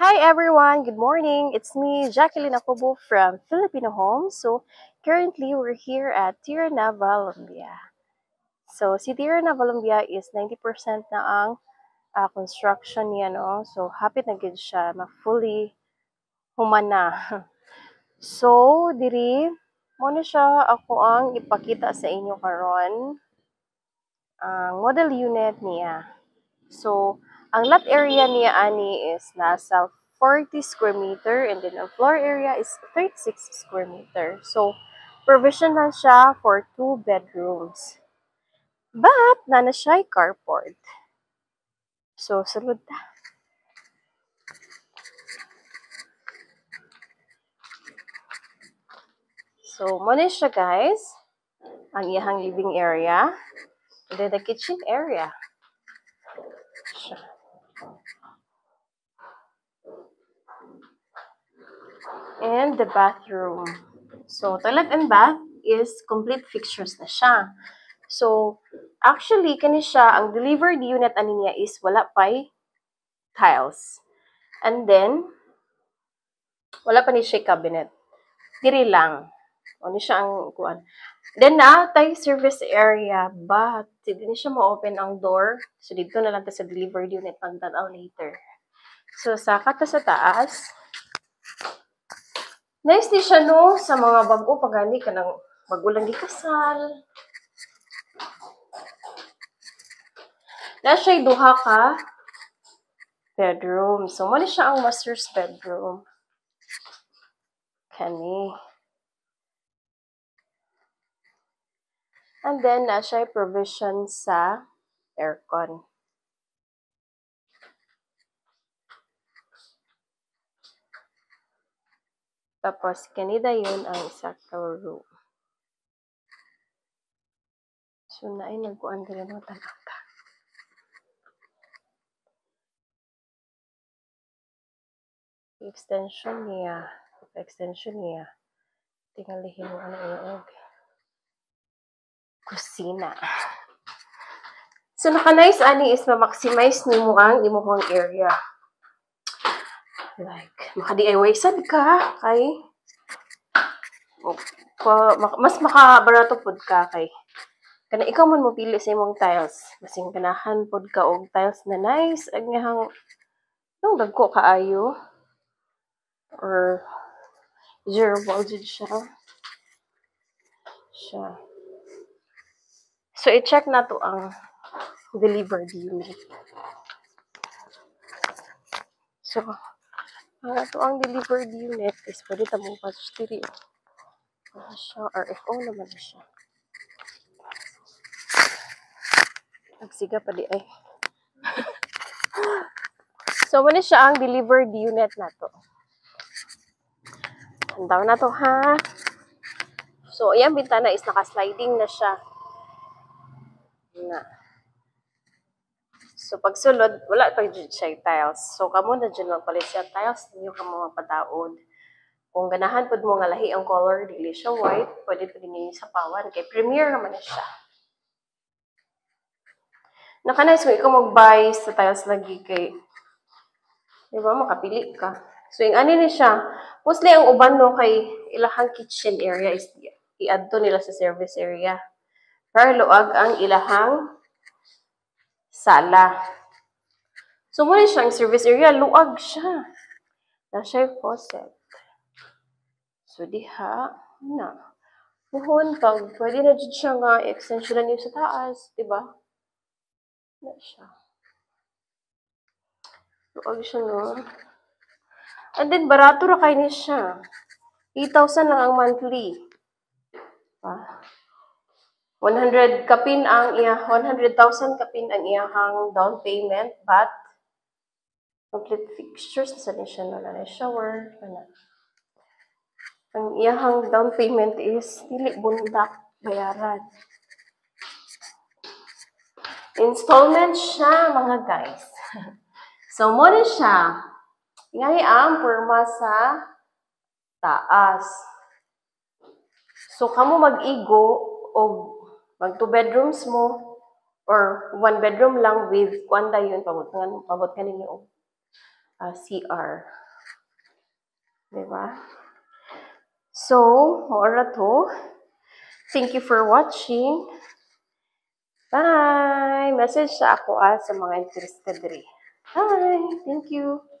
Hi everyone, good morning. It's me, Jacqueline Acobo from Filipino Homes. So currently we're here at Tierra Nueva, Lumbia. So si Tierra Nueva, Lumbia is 90% na ang construction niya, no? So hapit na gid siya ma-fully humana. So diri mo na siya ako ang ipakita sa inyo karon ang model unit niya. So, ang lot area niya ani is nasa 40 square meter and then ang floor area is 36 square meter. So, provision na siya for 2 bedrooms. But, na siya carport. So, sulod na. So, muna siya guys. Ang iyahang living area. And then the kitchen area. Siya. And the bathroom. So, toilet and bath is complete fixtures na siya. So, actually, kani siya, ang delivered unit ani niya is wala pa'y tiles. And then, wala pa ni siya cabinet. Diri lang. O ni siya ang kuan. Then, tayo service area, but hindi ni siya ma-open ang door. So, dito na lang ta sa delivered unit pagtanaw later. So, sa kata sa taas, nice ni siya no, sa mga bago pagani ka ng bago lang gikasal. Na siya'y duha ka bedroom. So, mali siya ang master's bedroom. Kani. And then, na siya'y provision sa aircon. Tapos, kanida yun ang isa room. So, naay nagkuhan ka lang talaga. Extension niya. Tingalihin mo ano yung kusina. So, naka-nice ani is ma-maximize nimo ang imuhang area. Like, maka-DIY sad ka kay mas makabarato pod ka kay kana ikaw man mo pili sa imong tiles. Basing ganahan pod ka og tiles na nice ang iyang nung dagko kaayo or durable jud siya. So, i-check na to ang delivered unit. So, to ang delivered unit is pwede tamong patch-tiri. Ano siya? RFO naman na siya. Nagsiga pa di ay. So, muna siya ang delivered unit na to. Handaw na to ha. So, ayan bintana is naka-sliding na siya. So, pag sulod, wala pa dyan siya tiles. So, kamo na dyan magpalit siya tiles, ninyo kamo mapadaod. Kung ganahan po mo nga lahi ang color, dili siya white, pwede po din sa pawan. Kay premier naman na siya. Naka-nice mo, ikaw mag-buy sa tiles lagi kay, di ba, makapili ka. So, yung ani ni siya, mostly ang uban no, kay ilahang kitchen area is i-add to nila sa service area. Para luag ang ilahang sala. So, muna siyang service area, luag siya. Na siya yung faucet. So, diha, na. Muhon, pag pwede na dyan siya nga, extension na niyo sa taas, diba? Na siya. Luag siya, no? And then, barato ra kayo niya siya. 8,000 lang ang monthly. 100,000 kapin ang iyahang down payment, but complete fixtures sa siya na shower. Ang iyahang down payment is dili bundak bayaran. Installment siya, mga guys. So, muna siya. Ngayon ang porma sa taas. So, kamo mag-igo o mag 2 bedrooms mo or 1 bedroom lang with kwanda yun, pabot ka ninyo CR. Diba? So, ora to. Thank you for watching. Bye! Message sa ako sa mga interested rin. Bye! Thank you!